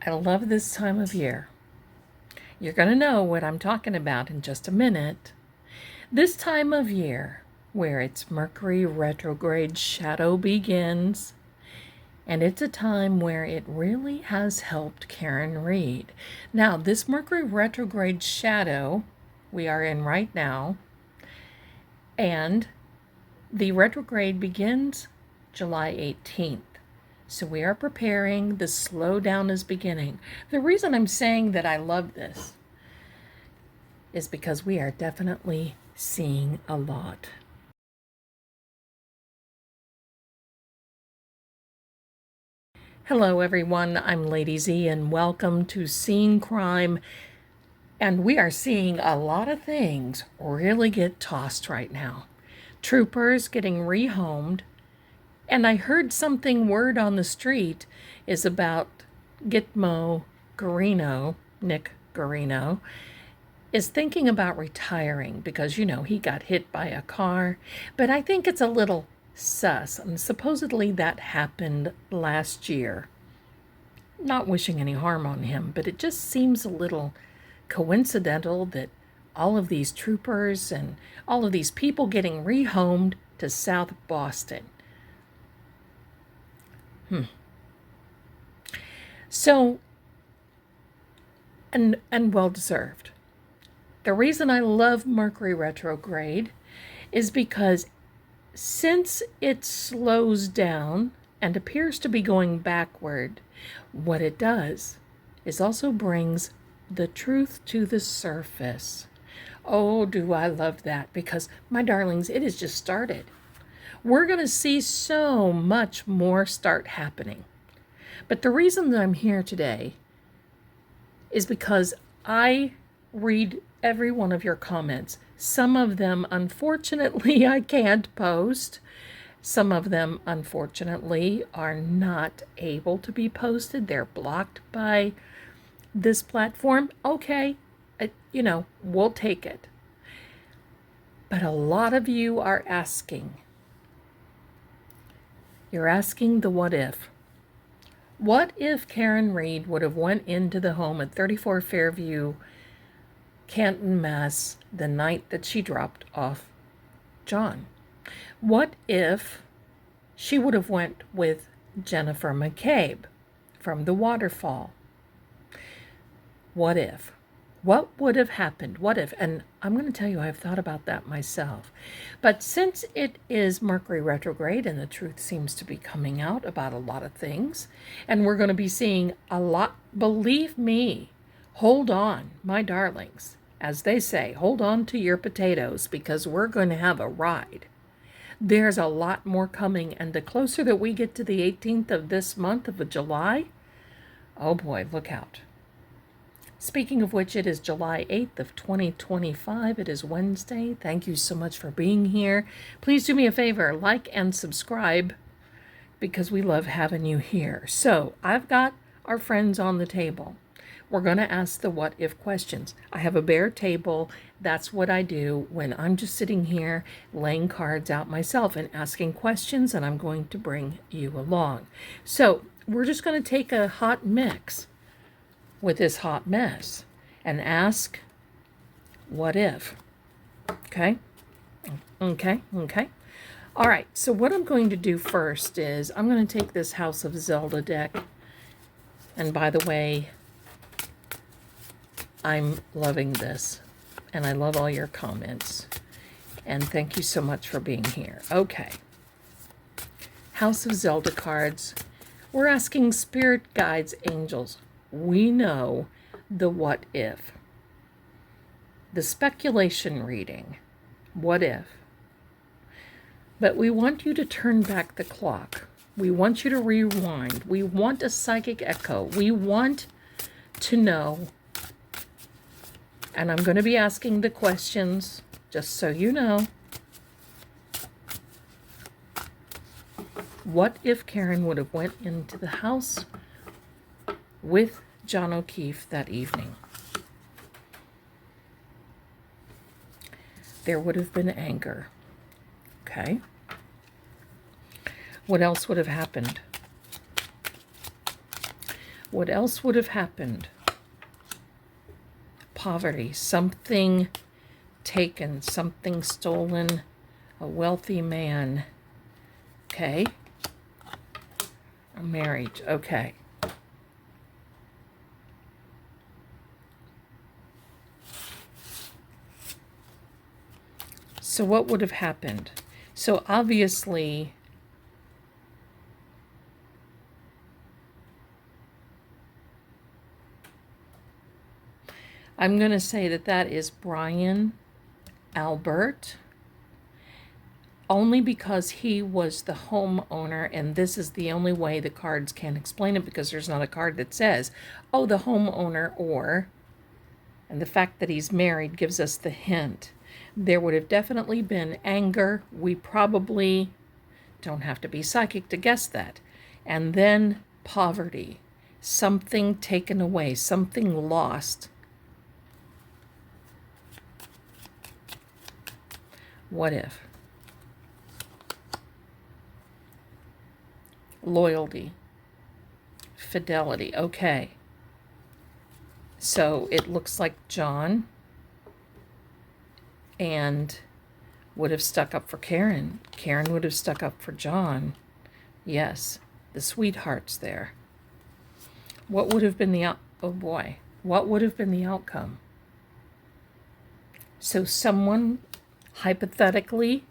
I love this time of year. You're going to know what I'm talking about in just a minute. This time of year, where its Mercury retrograde shadow begins, and it's a time where it really has helped Karen Reed. Now, this Mercury retrograde shadow we are in right now, and the retrograde begins July 18th. So we are preparing, the slowdown is beginning. The reason I'm saying that I love this is because we are definitely seeing a lot. Hello everyone, I'm Lady Z and welcome to Seeing Crime. And we are seeing a lot of things really get tossed right now. Troopers getting rehomed. And I heard something, word on the street is about Gitmo Guarino, Nick Guarino, is thinking about retiring because, he got hit by a car. But I think it's a little sus. And supposedly that happened last year. Not wishing any harm on him, but it just seems a little coincidental that all of these troopers and all of these people getting rehomed to South Boston. So, and well deserved. The reason I love Mercury retrograde is because since it slows down and appears to be going backward, what it does is also brings the truth to the surface. Oh, do I love that, because my darlings, it has just started. We're going to see so much more start happening. But the reason that I'm here today is because I read every one of your comments. Some of them, unfortunately, I can't post. Some of them, unfortunately, are not able to be posted. They're blocked by this platform. Okay, we'll take it. But a lot of you are asking. You're asking the what if. What if Karen Reed would have went into the home at 34 Fairview, Canton, Mass, the night that she dropped off John? What if she would have went with Jennifer McCabe from the waterfall? What if? What would have happened? What if? And I'm going to tell you, I've thought about that myself. But since it is Mercury retrograde and the truth seems to be coming out about a lot of things, and we're going to be seeing a lot, believe me, hold on, my darlings. As they say, hold on to your potatoes because we're going to have a ride. There's a lot more coming, and the closer that we get to the 18th of this month of July, oh boy, look out. Speaking of which, it is July 8th of 2025. It is Wednesday. Thank you so much for being here. Please do me a favor, like and subscribe because we love having you here. So I've got our friends on the table. We're going to ask the what if questions. I have a bare table. That's what I do when I'm just sitting here laying cards out myself and asking questions, and I'm going to bring you along. So we're just going to take a hot mix with this hot mess and ask what if. Okay. All right, so what I'm going to do first is I'm going to take this House of Zelda deck, and by the way, I'm loving this and I love all your comments, and thank you so much for being here. Okay, House of Zelda cards. We're asking spirit guides, angels. We know the what if. The speculation reading, what if. But we want you to turn back the clock. We want you to rewind. We want a psychic echo. We want to know. And I'm going to be asking the questions, just so you know. What if Karen would have went into the house with John O'Keefe that evening? There would have been anger. Okay. What else would have happened? What else would have happened? Poverty, something taken, something stolen, a wealthy man. Okay. A marriage. Okay. So what would have happened? So obviously, I'm going to say that that is Brian Albert, only because he was the homeowner, and this is the only way the cards can explain it, because there's not a card that says, oh, the homeowner, or, and the fact that he's married gives us the hint. There would have definitely been anger. We probably don't have to be psychic to guess that. And then poverty, something taken away, something lost. What if? Loyalty, fidelity. Okay. So it looks like John and would have stuck up for Karen. Karen would have stuck up for John. Yes, the sweetheart's there. What would have been the oh boy, what would have been the outcome? So someone hypothetically,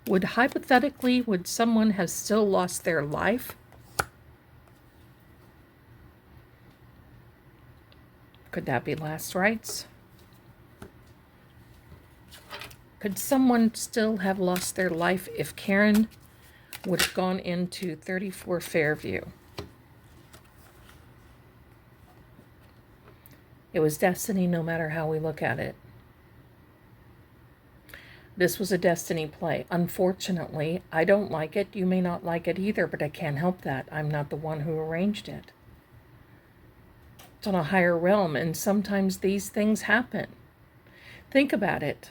would someone have still lost their life? Could that be last rites? Could someone still have lost their life if Karen would have gone into 34 Fairview? It was destiny no matter how we look at it. This was a destiny play. Unfortunately, I don't like it. You may not like it either, but I can't help that. I'm not the one who arranged it. It's on a higher realm, and sometimes these things happen. Think about it.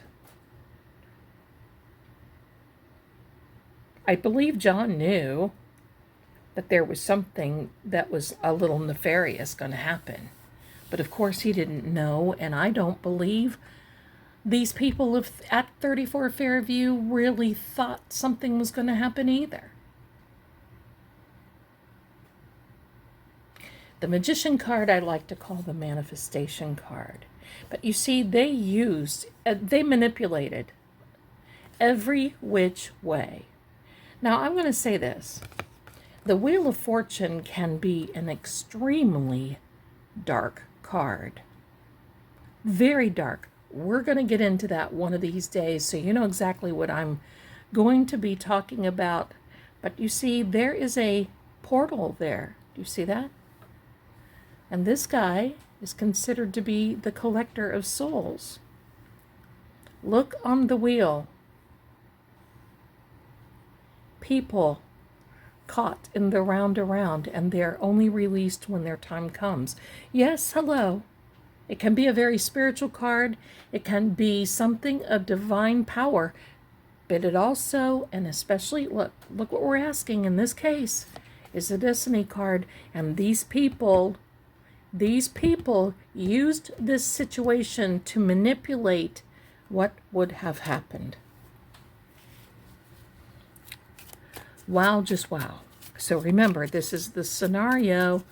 I believe John knew that there was something that was a little nefarious going to happen. But of course he didn't know, and I don't believe these people at 34 Fairview really thought something was going to happen either. The Magician card I like to call the Manifestation card. But you see, they manipulated every which way. Now, I'm going to say this. The Wheel of Fortune can be an extremely dark card. Very dark. We're going to get into that one of these days, so you know exactly what I'm going to be talking about. But you see, there is a portal there. Do you see that? And this guy is considered to be the collector of souls. Look on the wheel. People caught in the round around, and they're only released when their time comes. Yes, hello. It can be a very spiritual card. It can be something of divine power. But it also, and especially, look what we're asking in this case, is a destiny card. And these people used this situation to manipulate what would have happened. Wow, just wow. So remember, this is the scenario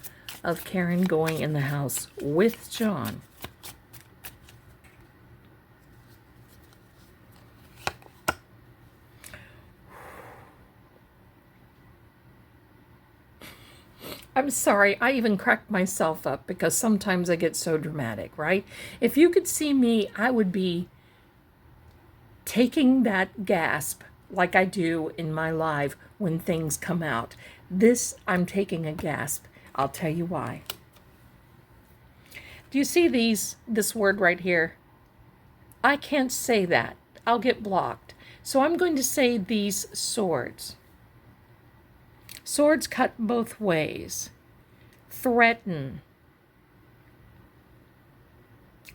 of Karen going in the house with John. I'm sorry, I even cracked myself up because sometimes I get so dramatic, right? If you could see me, I would be taking that gasp like I do in my live when things come out. This, I'm taking a gasp. I'll tell you why. Do you see this word right here? I can't say that. I'll get blocked. So I'm going to say these swords. Swords cut both ways. Threaten.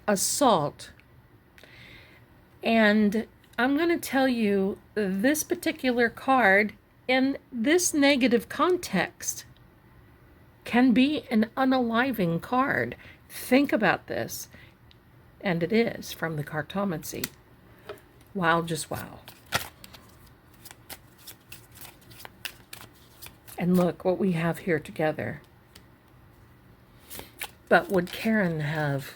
Assault. And I'm going to tell you this particular card in this negative context can be an unaliving card. Think about this. And it is from the Cartomancy. Wow, just wow. And look what we have here together. But would Karen have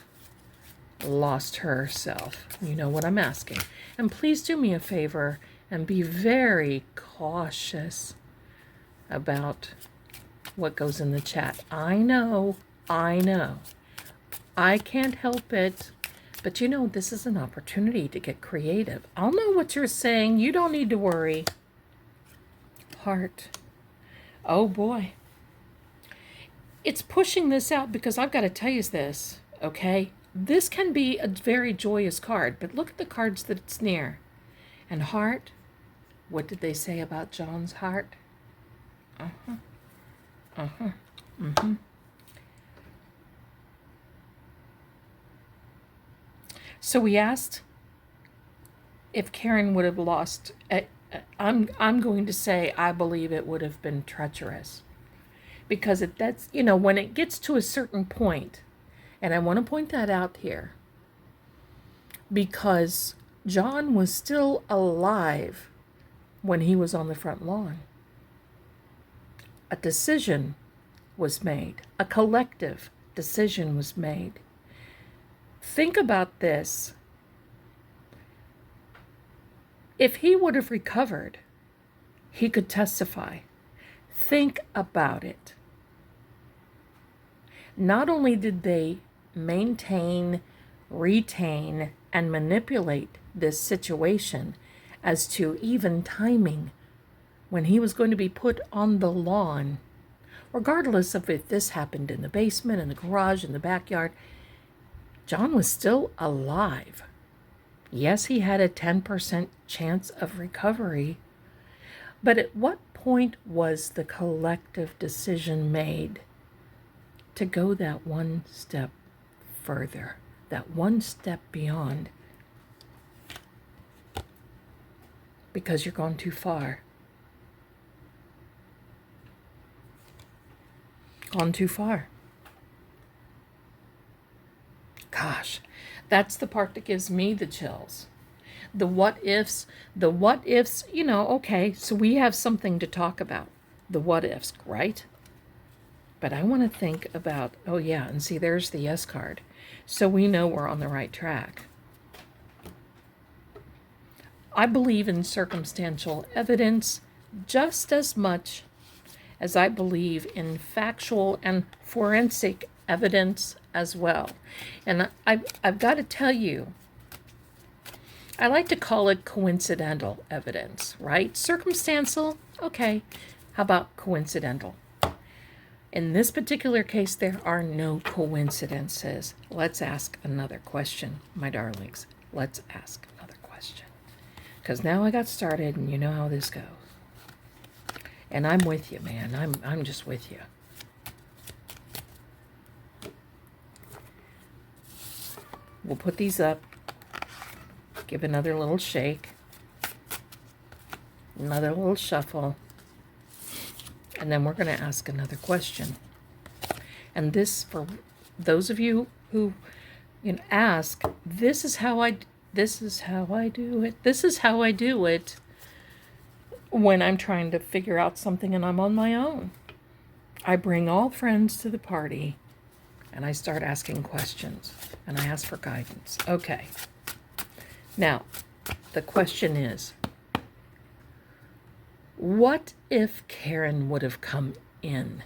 lost herself? You know what I'm asking. And please do me a favor and be very cautious about what goes in the chat. I know. I can't help it. But you know, this is an opportunity to get creative. I'll know what you're saying. You don't need to worry. Heart. Oh boy. It's pushing this out because I've got to tell you this, okay? This can be a very joyous card, but look at the cards that it's near. And heart, what did they say about John's heart? So we asked if Karen would have lost. I'm going to say I believe it would have been treacherous. Because that's, you know, when it gets to a certain point, and I want to point that out here, because John was still alive when he was on the front lawn. A decision was made. A collective decision was made. Think about this. If he would have recovered, he could testify. Think about it. Not only did they maintain, retain, and manipulate this situation as to even timing when he was going to be put on the lawn, regardless of if this happened in the basement, in the garage, in the backyard, John was still alive. Yes, he had a 10% chance of recovery, but at what point was the collective decision made to go that one step further, that one step beyond? Because you're gone too far. Gone too far. Gosh, that's the part that gives me the chills. The what ifs, you know, okay, so we have something to talk about. The what ifs, right? But I want to think about, oh yeah, and see, there's the yes card. So we know we're on the right track. I believe in circumstantial evidence just as much as I believe in factual and forensic evidence as well. And I've got to tell you, I like to call it coincidental evidence, right? Circumstantial, okay. How about coincidental? In this particular case, there are no coincidences. Let's ask another question, my darlings. Let's ask another question. Because now I got started, and you know how this goes. And I'm with you, man. I'm just with you. We'll put these up. Give another little shake. Another little shuffle. And then we're going to ask another question. And this, for those of you who ask, this is how I do it. This is how I do it when I'm trying to figure out something and I'm on my own. I bring all friends to the party and I start asking questions and I ask for guidance. Okay. Now, the question is, what if Karen would have come in?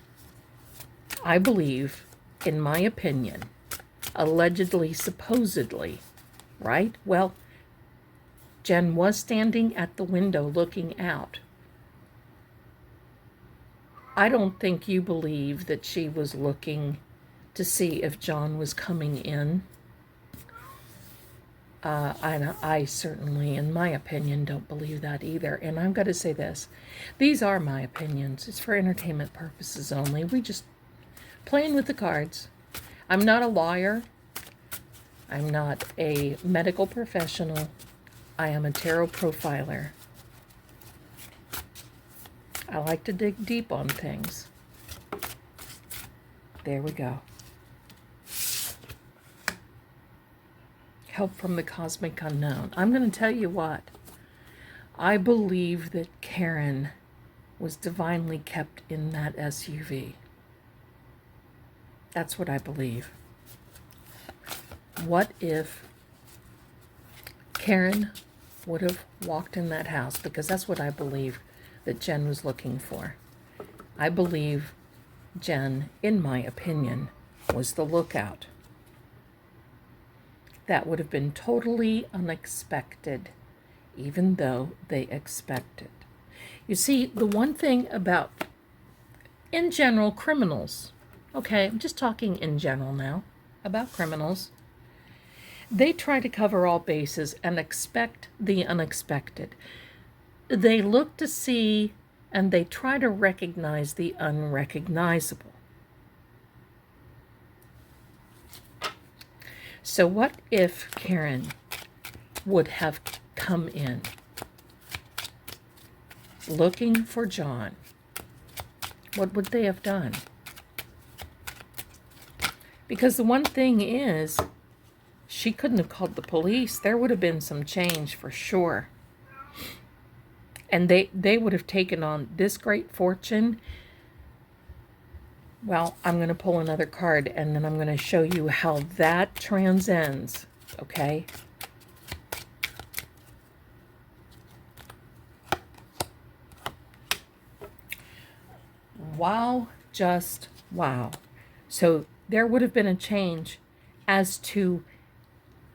I believe, in my opinion, allegedly, supposedly, right? Well, Jen was standing at the window looking out. I don't think you believe that she was looking to see if John was coming in. I certainly, in my opinion, don't believe that either. And I'm going to say this. These are my opinions. It's for entertainment purposes only. We just playing with the cards. I'm not a lawyer. I'm not a medical professional. I am a tarot profiler. I like to dig deep on things. There we go. Help from the cosmic unknown. I'm going to tell you what. I believe that Karen was divinely kept in that SUV. That's what I believe. What if Karen would have walked in that house? Because that's what I believe that Jen was looking for. I believe Jen, in my opinion, was the lookout. That would have been totally unexpected, even though they expected. You see, the one thing about, in general, criminals, okay, I'm just talking in general now about criminals, they try to cover all bases and expect the unexpected. They look to see and they try to recognize the unrecognizable. So what if Karen would have come in looking for John? What would they have done? Because the one thing is, she couldn't have called the police. There would have been some change for sure. And they would have taken on this great fortune. Well, I'm going to pull another card and then I'm going to show you how that transcends, okay? Wow, just wow. So there would have been a change as to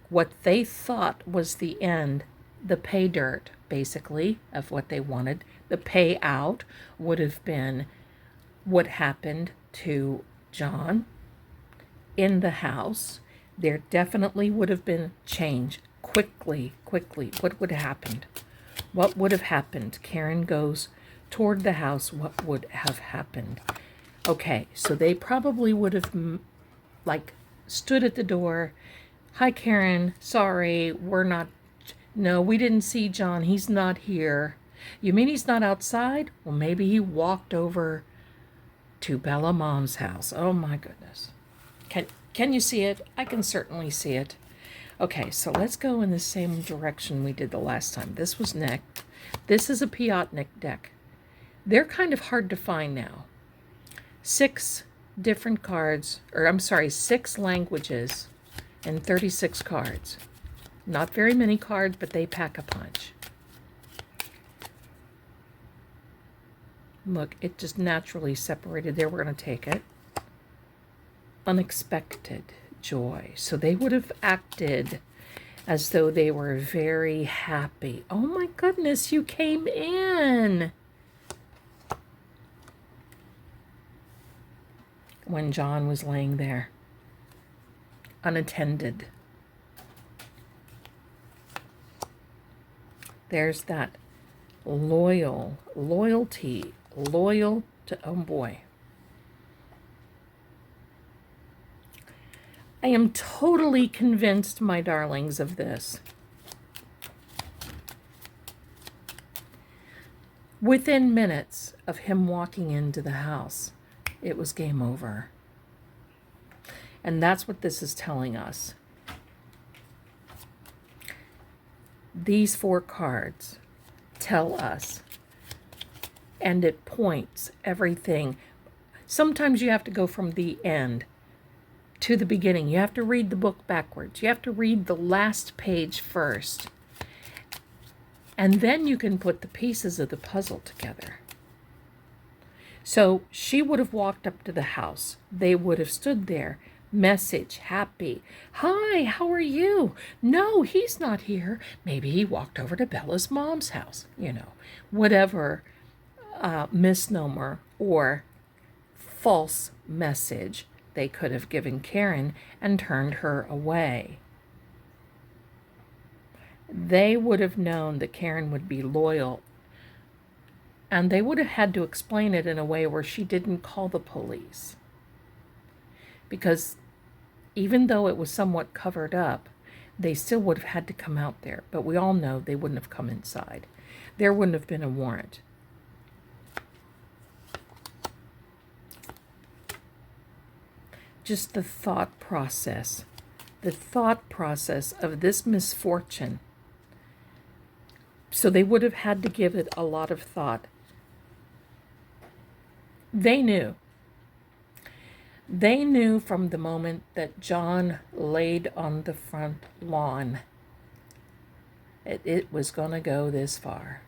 what they thought was the end, the pay dirt, basically, of what they wanted. The payout would have been what happened to John in the house. There definitely would have been change quickly. What would have happened? What would have happened? Karen goes toward the house. What would have happened? Okay, so they probably would have stood at the door. Hi, Karen. Sorry, we didn't see John. He's not here. You mean he's not outside? Well, maybe he walked over to Bella Mom's house. Oh my goodness. Can you see it? I can certainly see it. Okay, so let's go in the same direction we did the last time. This was Nick. This is a Piotnik deck. They're kind of hard to find now. 6 different cards, 6 languages and 36 cards. Not very many cards, but they pack a punch. Look, it just naturally separated there. We're going to take it. Unexpected joy. So they would have acted as though they were very happy. Oh my goodness, you came in. When John was laying there, unattended. There's that loyalty, loyal to, oh boy. I am totally convinced, my darlings, of this. Within minutes of him walking into the house, it was game over. And that's what this is telling us. These 4 cards tell us, and it points everything. Sometimes you have to go from the end to the beginning. You have to read the book backwards. You have to read the last page first. And then you can put the pieces of the puzzle together. So she would have walked up to the house. They would have stood there. Message, happy. Hi, how are you? No, he's not here. Maybe he walked over to Bella's mom's house. Whatever misnomer or false message they could have given Karen and turned her away. They would have known that Karen would be loyal, and they would have had to explain it in a way where she didn't call the police. Because even though it was somewhat covered up, they still would have had to come out there. But we all know they wouldn't have come inside. There wouldn't have been a warrant. just the thought process of this misfortune. So they would have had to give it a lot of thought. They knew from the moment that John laid on the front lawn, it was going to go this far.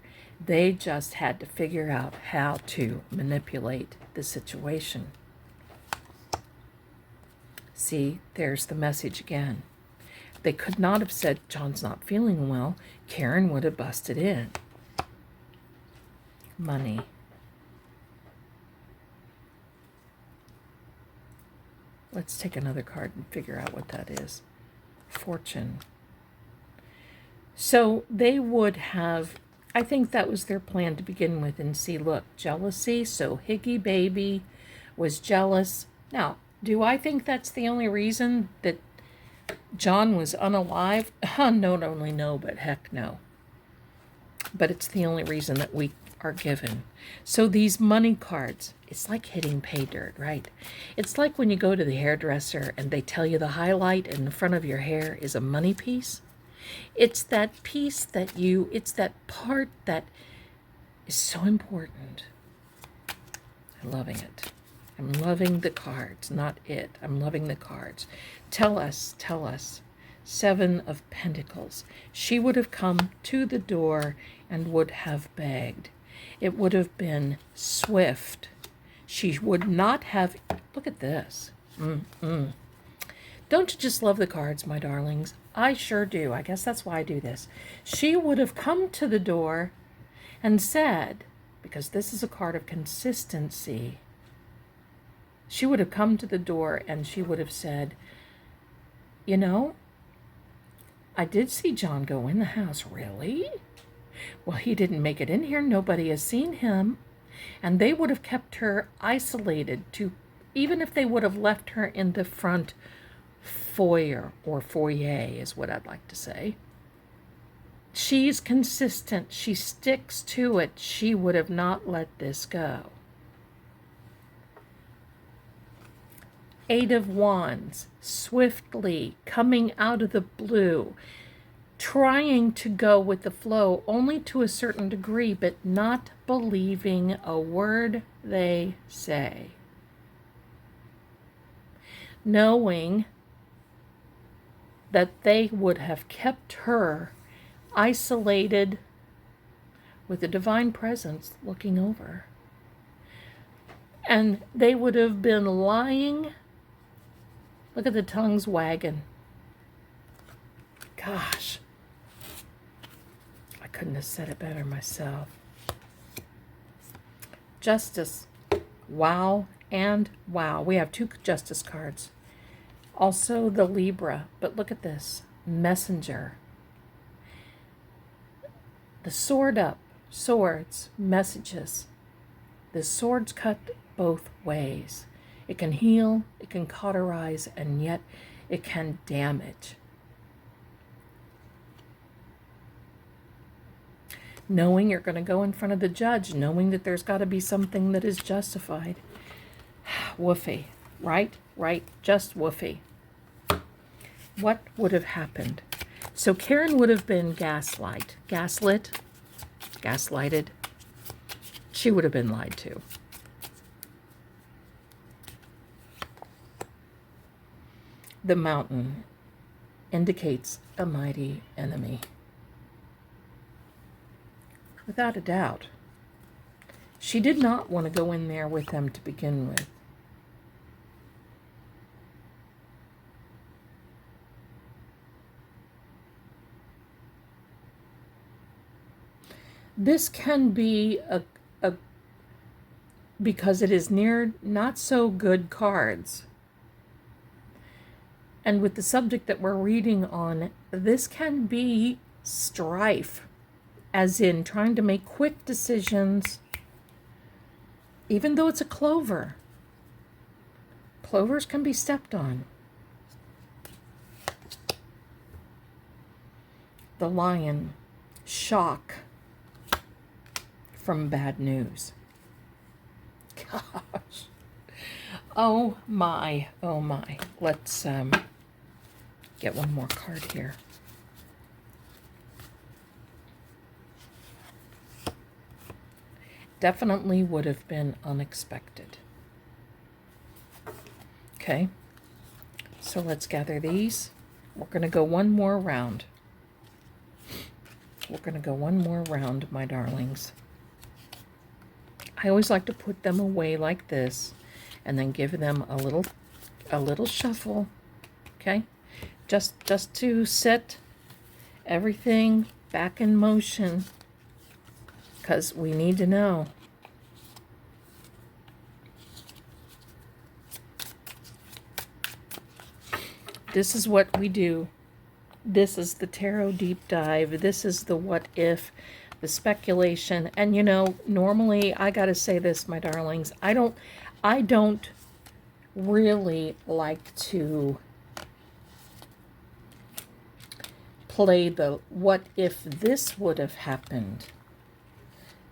They just had to figure out how to manipulate the situation. See, there's the message again. They could not have said, John's not feeling well. Karen would have busted in. Money. Let's take another card and figure out what that is. Fortune. So they would have, I think that was their plan to begin with. And see, look, jealousy. So Higgy Baby was jealous. Now, do I think that's the only reason that John was unalive? Not only no, but heck no. But it's the only reason that we are given. So these money cards, it's like hitting pay dirt, right? It's like when you go to the hairdresser and they tell you the highlight in the front of your hair is a money piece. It's that piece it's that part that is so important. I'm loving it. I'm loving the cards, not it. I'm loving the cards. Tell us. 7 of Pentacles. She would have come to the door and would have begged. It would have been swift. She would not have... Look at this. Don't you just love the cards, my darlings? I sure do. I guess that's why I do this. She would have come to the door and said, because this is a card of consistency, she would have come to the door and she would have said, you know, I did see John go in the house. Really? Well, he didn't make it in here. Nobody has seen him. And they would have kept her isolated to, even if they would have left her in the front foyer, or foyer is what I'd like to say. She's consistent. She sticks to it. She would have not let this go. 8 of Wands, swiftly coming out of the blue, trying to go with the flow only to a certain degree, but not believing a word they say. Knowing that they would have kept her isolated with a divine presence looking over. And they would have been lying. Look at the tongues wagging. Gosh. I couldn't have said it better myself. Justice. Wow and wow. We have 2 Justice cards. Also the Libra. But look at this. Messenger. The sword up. Swords. Messages. The swords cut both ways. It can heal, it can cauterize, and yet it can damage. Knowing you're going to go in front of the judge, knowing that there's got to be something that is justified. Woofy, right? Right, just woofy. What would have happened? So Karen would have been gaslighted. She would have been lied to. The mountain indicates a mighty enemy. Without a doubt. She did not want to go in there with them to begin with. This can be because it is near not so good cards. And with the subject that we're reading on, this can be strife, as in trying to make quick decisions, even though it's a clover. Clovers can be stepped on. The Lion, shock from bad news. Gosh. Oh my, oh my. Let's get one more card here. Definitely would have been unexpected. Okay, so let's gather these. We're going to go one more round. We're going to go one more round, my darlings. I always like to put them away like this and then give them a little shuffle, okay? Just to set everything back in motion, because we need to know. This is what we do. This is the tarot deep dive. This is the what if, the speculation. And you know, normally I gotta say this, my darlings, I don't really like to play the what if this would have happened.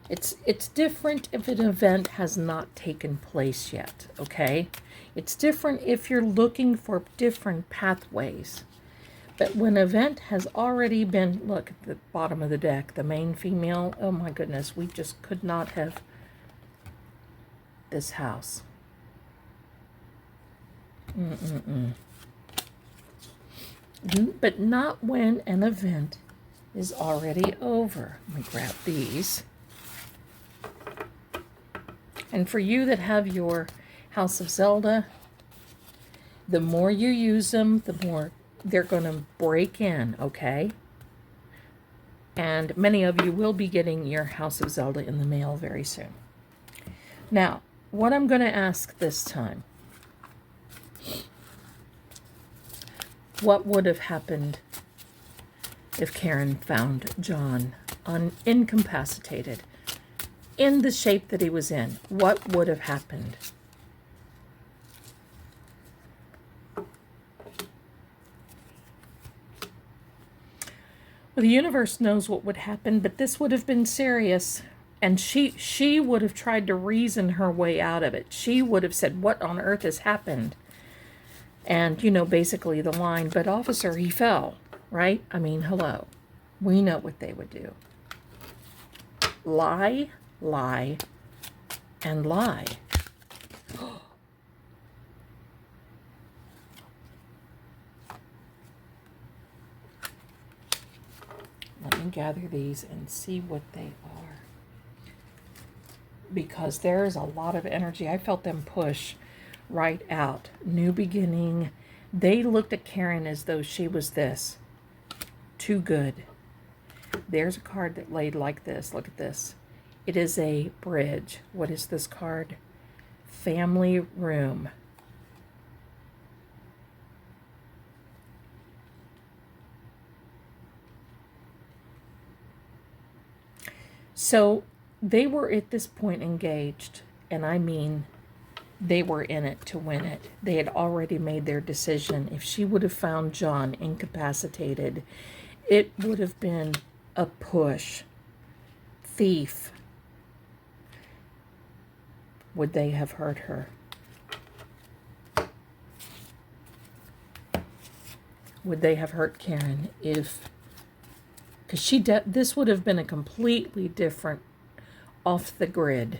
It's different if an event has not taken place yet, okay? It's different if you're looking for different pathways. But when an event has already been, look at the bottom of the deck, the main female, oh my goodness, we just could not have this house. But not when an event is already over. Let me grab these. And for you that have your House of Zelda, the more you use them, the more they're going to break in, okay? And many of you will be getting your House of Zelda in the mail very soon. Now, what I'm going to ask this time, what would have happened if Karen found John incapacitated in the shape that he was in? What would have happened? Well, the universe knows what would happen, but this would have been serious. And she would have tried to reason her way out of it. She would have said, what on earth has happened? And, you know, basically the line, but officer, he fell, right? I mean, hello. We know what they would do. Lie, lie, and lie. Let me gather these and see what they are. Because there is a lot of energy. I felt them push right out. New beginning. They looked at Karen as though she was this. Too good. There's a card that laid like this. Look at this. It is a bridge. What is this card? Family room. So they were at this point engaged, and I mean, they were in it to win it. They had already made their decision. If she would have found John incapacitated, it would have been a push. Thief. Would they have hurt her? Would they have hurt Karen if... Because this would have been a completely different, off the grid.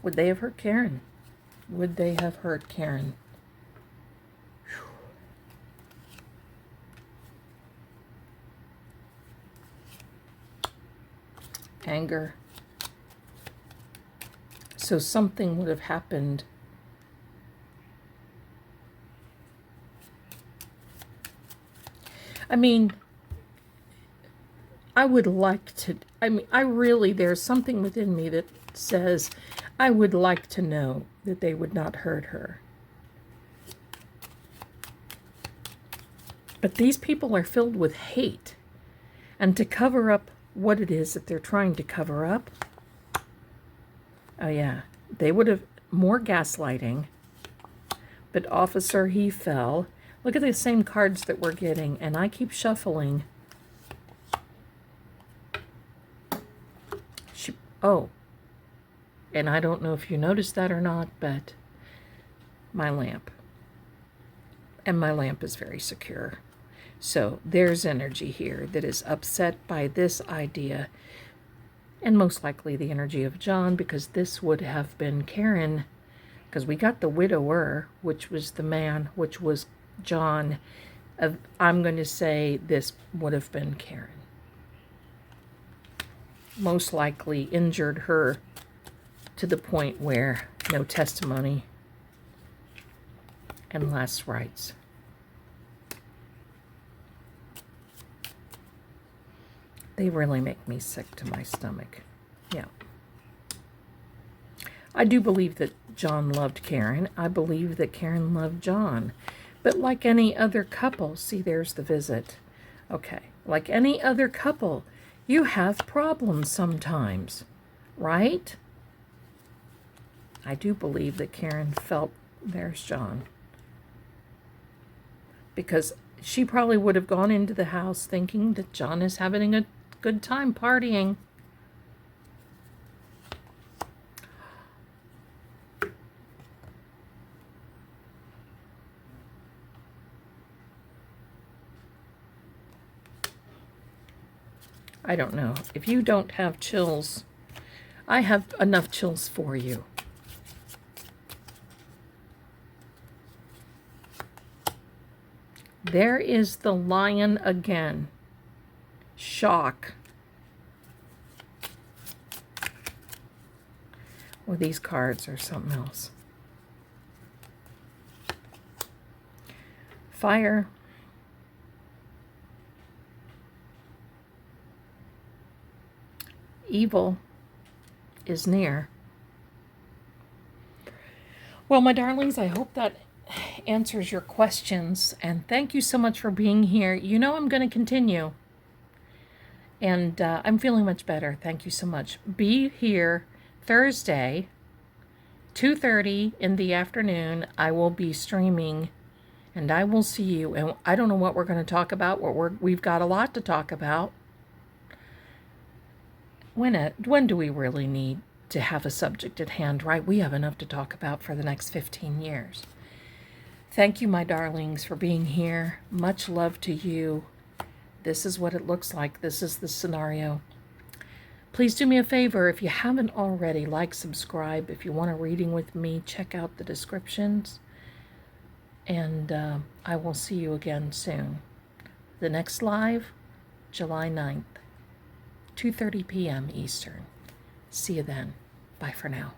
Would they have hurt Karen? Would they have hurt Karen? Whew. Anger. So something would have happened. I mean, I would like to, there's something within me that says I would like to know that they would not hurt her. But these people are filled with hate. And to cover up what it is that they're trying to cover up, oh yeah, they would have more gaslighting. But officer, he fell. Look at the same cards that we're getting, and I keep shuffling. and I don't know if you noticed that or not, but my lamp. And my lamp is very secure. So there's energy here that is upset by this idea, and most likely the energy of John, because this would have been Karen, because we got the widower, which was the man, which was John. I'm going to say this would have been Karen. Most likely injured her to the point where no testimony and last rites. They really make me sick to my stomach. Yeah. I do believe that John loved Karen. I believe that Karen loved John. But like any other couple, see, there's the visit. Okay. Like any other couple, you have problems sometimes, right? I do believe that Karen felt, there's John. Because she probably would have gone into the house thinking that John is having a good time partying. I don't know. If you don't have chills, I have enough chills for you. There is the Lion again. Shock. Well, these cards are something else. Fire. Evil is near. Well, my darlings, I hope that answers your questions, and thank you so much for being here. You know I'm going to continue, and I'm feeling much better. Thank you so much. Be here Thursday, 2:30 in the afternoon. I will be streaming, and I will see you. And I don't know what we're going to talk about. We've got a lot to talk about. When do we really need to have a subject at hand, right? We have enough to talk about for the next 15 years. Thank you, my darlings, for being here. Much love to you. This is what it looks like. This is the scenario. Please do me a favor, if you haven't already, like, subscribe. If you want a reading with me, check out the descriptions. And I will see you again soon. The next live, July 9th. 2:30 p.m. Eastern. See you then. Bye for now.